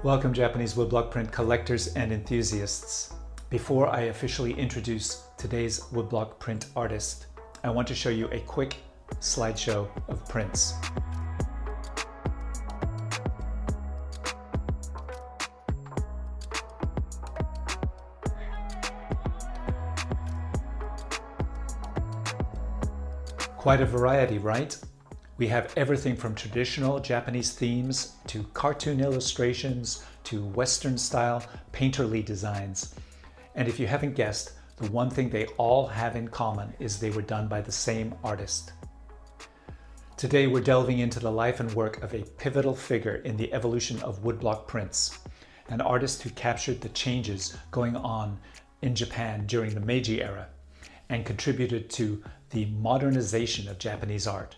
Welcome, Japanese woodblock print collectors and enthusiasts. Before I officially introduce today's woodblock print artist, I want to show you a quick slideshow of prints. Quite a variety, right? We have everything from traditional Japanese themes to cartoon illustrations to Western style painterly designs. And if you haven't guessed, the one thing they all have in common is they were done by the same artist. Today we're delving into the life and work of a pivotal figure in the evolution of woodblock prints, an artist who captured the changes going on in Japan during the Meiji era and contributed to the modernization of Japanese art.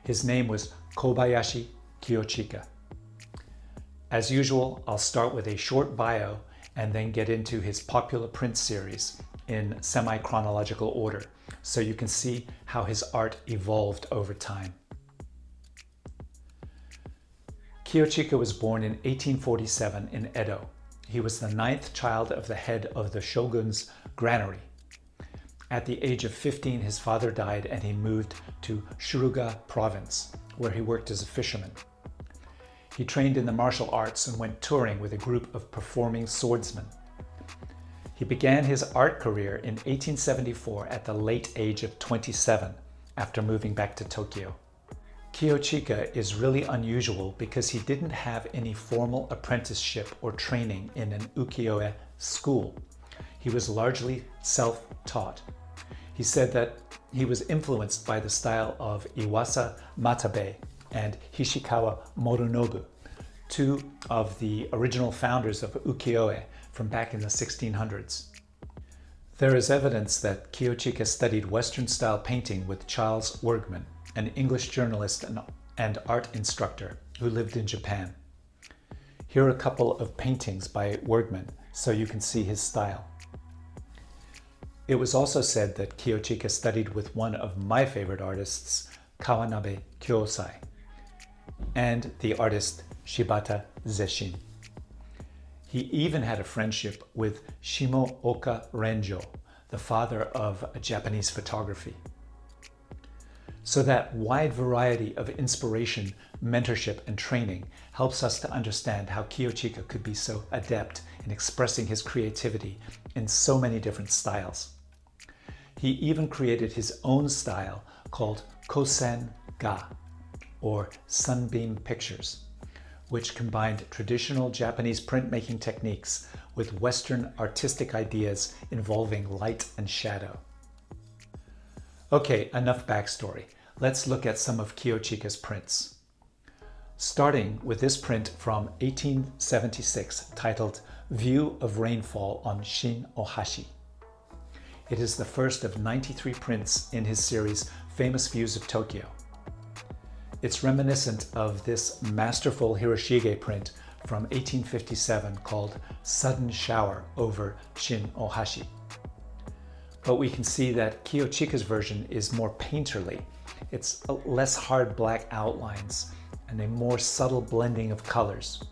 His name was Kobayashi Kiyochika. As usual, I'll start with a short bio and then get into his popular print series in semi-chronological order, so you can see how his art evolved over time. Kiyochika was born in 1847 in Edo. He was the 9th child of the head of the shogun's granary. At the age of 15, his father died and he moved to Suruga province, where he worked as a fisherman. He trained in the martial arts and went touring with a group of performing swordsmen. He began his art career in 1874 at the late age of 27, after moving back to Tokyo. Kiyochika is really unusual because he didn't have any formal apprenticeship or training in an ukiyo-e school. He was largely self-taught. He said that he was influenced by the style of Iwasa Matabe and Hishikawa Motonobu, two of the original founders of ukiyo-e from back in the 1600s. There is evidence that Kiyochika studied Western-style painting with Charles Wergman, an English journalist and art instructor who lived in Japan. Here are a couple of paintings by Wergman so you can see his style. It was also said that Kiyochika studied with one of my favorite artists, Kawanabe Kyosai, and the artist Shibata Zeshin. He even had a friendship with Shimooka Renjo, the father of Japanese photography. So that wide variety of inspiration, mentorship, and training helps us to understand how Kiyochika could be so adept in expressing his creativity in so many different styles. He even created his own style called Kosen-ga, or sunbeam pictures, which combined traditional Japanese printmaking techniques with Western artistic ideas involving light and shadow. Okay, enough backstory. Let's look at some of Kiyochika's prints. Starting with this print from 1876 titled View of Rainfall on Shin-Ohashi. It is the first of 93 prints in his series Famous Views of Tokyo. It's reminiscent of this masterful Hiroshige print from 1857 called Sudden Shower over Shin-Ohashi. But we can see that Kiyochika's version is more painterly. It's less hard black outlines and a more subtle blending of colors.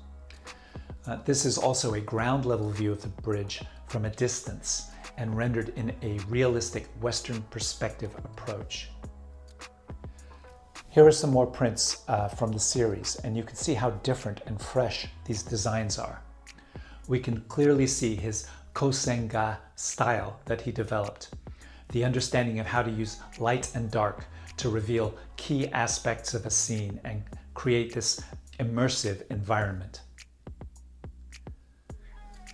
This is also a ground level view of the bridge from a distance and rendered in a realistic Western perspective approach. Here are some more prints from the series, and you can see how different and fresh these designs are. We can clearly see his Kosen-ga style that he developed, the understanding of how to use light and dark to reveal key aspects of a scene and create this immersive environment.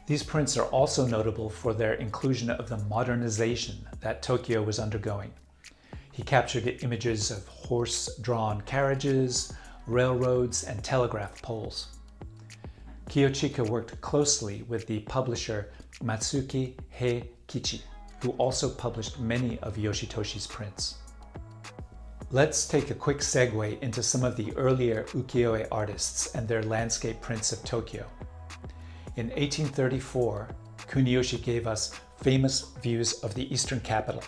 These prints are also notable for their inclusion of the modernization that Tokyo was undergoing. He captured images of horse-drawn carriages, railroads, and telegraph poles. Kiyochika worked closely with the publisher Matsuki Heikichi, who also published many of Yoshitoshi's prints. Let's take a quick segue into some of the earlier ukiyo-e artists and their landscape prints of Tokyo. In 1834, Kuniyoshi gave us famous views of the eastern capital.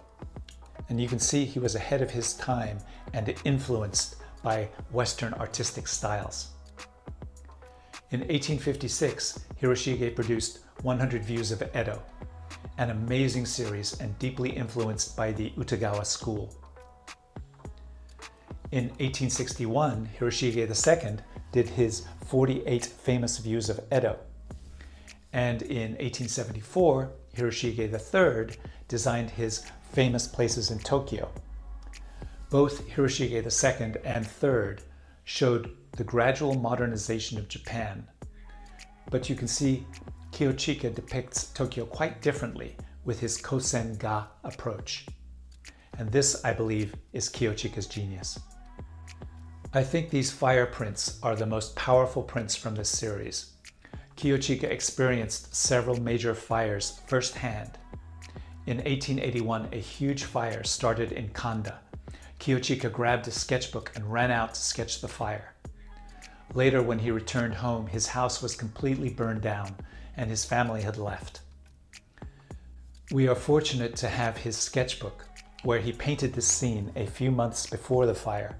And you can see he was ahead of his time and influenced by Western artistic styles. In 1856, Hiroshige produced 100 Views of Edo, an amazing series and deeply influenced by the Utagawa school. In 1861, Hiroshige II did his 48 Famous Views of Edo. And in 1874, Hiroshige III designed his Famous Places in Tokyo. Both Hiroshige II and III showed the gradual modernization of Japan. But you can see Kiyochika depicts Tokyo quite differently with his Kosen-ga approach. And this, I believe, is Kiyochika's genius. I think these fire prints are the most powerful prints from this series. Kiyochika experienced several major fires firsthand. In 1881, a huge fire started in Kanda. Kiyochika grabbed a sketchbook and ran out to sketch the fire. Later, when he returned home, his house was completely burned down and his family had left. We are fortunate to have his sketchbook, where he painted this scene a few months before the fire.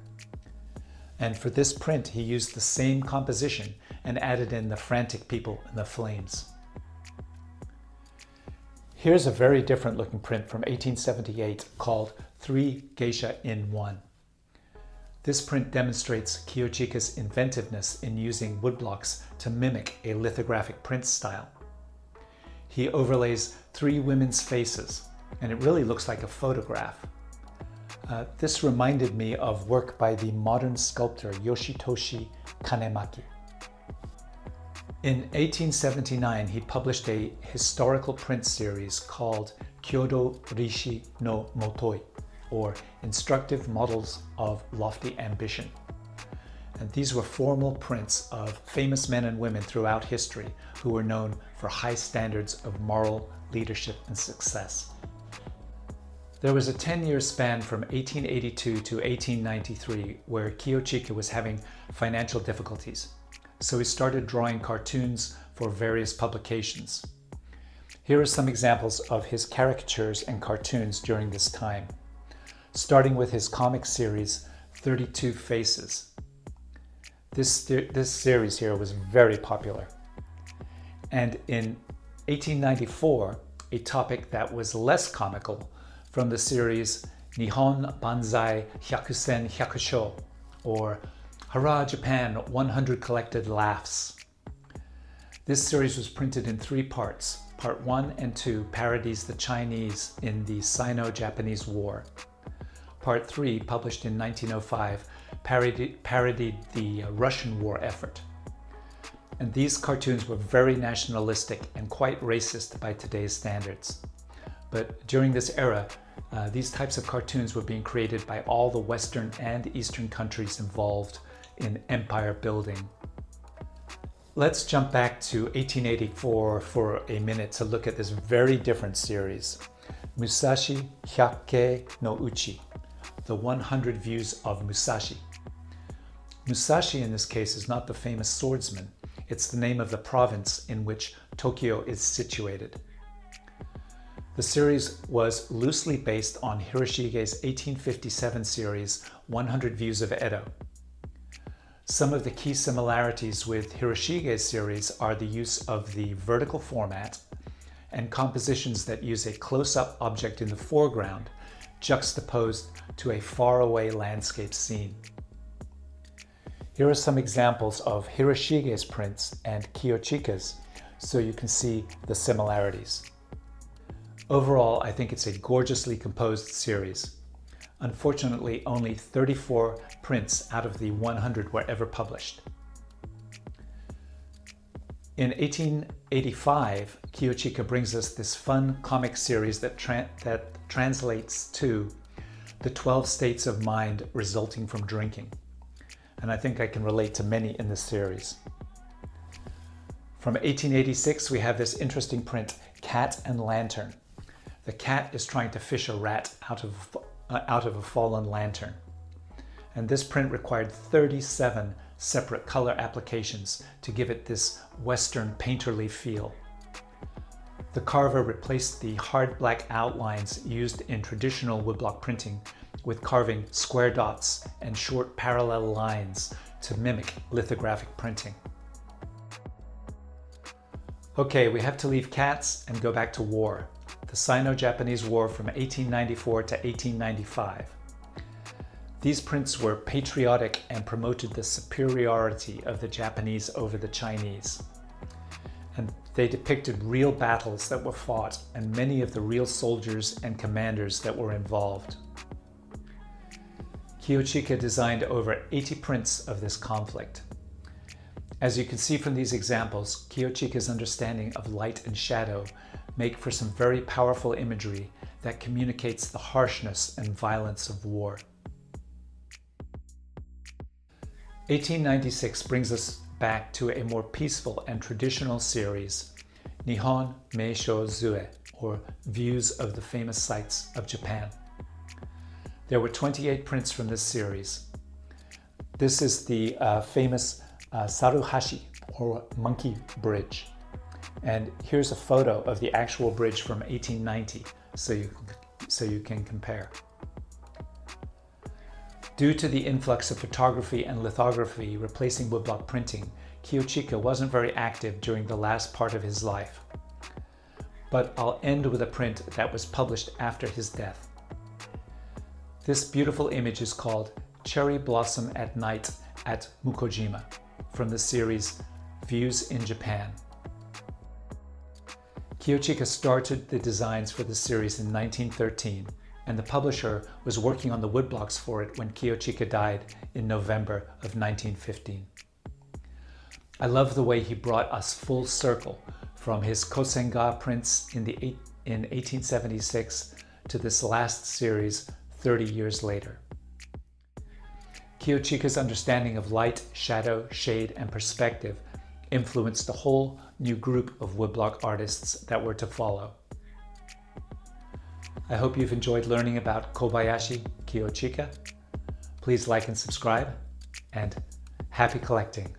And for this print, he used the same composition and added in the frantic people and the flames. Here's a very different looking print from 1878 called 3 Geisha in 1. This print demonstrates Kiyochika's inventiveness in using woodblocks to mimic a lithographic print style. He overlays 3 women's faces, and it really looks like a photograph. This reminded me of work by the modern sculptor Yoshitoshi Kanemaki. In 1879, he published a historical print series called Kyodo Rishi no Motoi, or Instructive Models of Lofty Ambition. And these were formal prints of famous men and women throughout history who were known for high standards of moral leadership and success. There was a 10-year span from 1882 to 1893 where Kiyochika was having financial difficulties, so he started drawing cartoons for various publications. Here are some examples of his caricatures and cartoons during this time, starting with his comic series 32 Faces. This series here was very popular. And in 1894, a topic that was less comical from the series Nihon Banzai Hyakusen Hyakusho, or Hurrah Japan 100 Collected Laughs. This series was printed in 3 parts. Part 1 and 2 parodies the Chinese in the Sino-Japanese War. Part 3, published in 1905, parodied the Russian war effort. And these cartoons were very nationalistic and quite racist by today's standards. But during this era, these types of cartoons were being created by all the Western and Eastern countries involved in empire building. Let's jump back to 1884 for a minute to look at this very different series, Musashi Hyakkei no Uchi, the 100 Views of Musashi. Musashi in this case is not the famous swordsman, it's the name of the province in which Tokyo is situated. The series was loosely based on Hiroshige's 1857 series 100 Views of Edo. Some of the key similarities with Hiroshige's series are the use of the vertical format and compositions that use a close-up object in the foreground juxtaposed to a faraway landscape scene. Here are some examples of Hiroshige's prints and Kiyochika's so you can see the similarities. Overall, I think it's a gorgeously composed series. Unfortunately, only 34 prints out of the 100 were ever published. In 1885, Kiyochika brings us this fun comic series that translates to the 12 states of mind resulting from drinking. And I think I can relate to many in this series. From 1886, we have this interesting print, Cat and Lantern. The cat is trying to fish a rat out of a fallen lantern. And this print required 37 separate color applications to give it this Western painterly feel. The carver replaced the hard black outlines used in traditional woodblock printing with carving square dots and short parallel lines to mimic lithographic printing. Okay, we have to leave cats and go back to war. The Sino-Japanese War from 1894 to 1895. These prints were patriotic and promoted the superiority of the Japanese over the Chinese. And they depicted real battles that were fought and many of the real soldiers and commanders that were involved. Kiyochika designed over 80 prints of this conflict. As you can see from these examples, Kiyochika's understanding of light and shadow make for some very powerful imagery that communicates the harshness and violence of war. 1896 brings us back to a more peaceful and traditional series, Nihon Meisho Zue, or Views of the Famous Sights of Japan. There were 28 prints from this series. This is the famous Saruhashi, or Monkey Bridge. And here's a photo of the actual bridge from 1890, so you can compare. Due to the influx of photography and lithography replacing woodblock printing, Kiyochika wasn't very active during the last part of his life. But I'll end with a print that was published after his death. This beautiful image is called Cherry Blossom at Night at Mukojima, from the series Views in Japan. Kiyochika started the designs for the series in 1913, and the publisher was working on the woodblocks for it when Kiyochika died in November of 1915. I love the way he brought us full circle from his Kosenga prints in 1876 to this last series 30 years later. Kiyochika's understanding of light, shadow, shade, and perspective influenced a whole new group of woodblock artists that were to follow. I hope you've enjoyed learning about Kobayashi Kiyochika. Please like and subscribe, and happy collecting!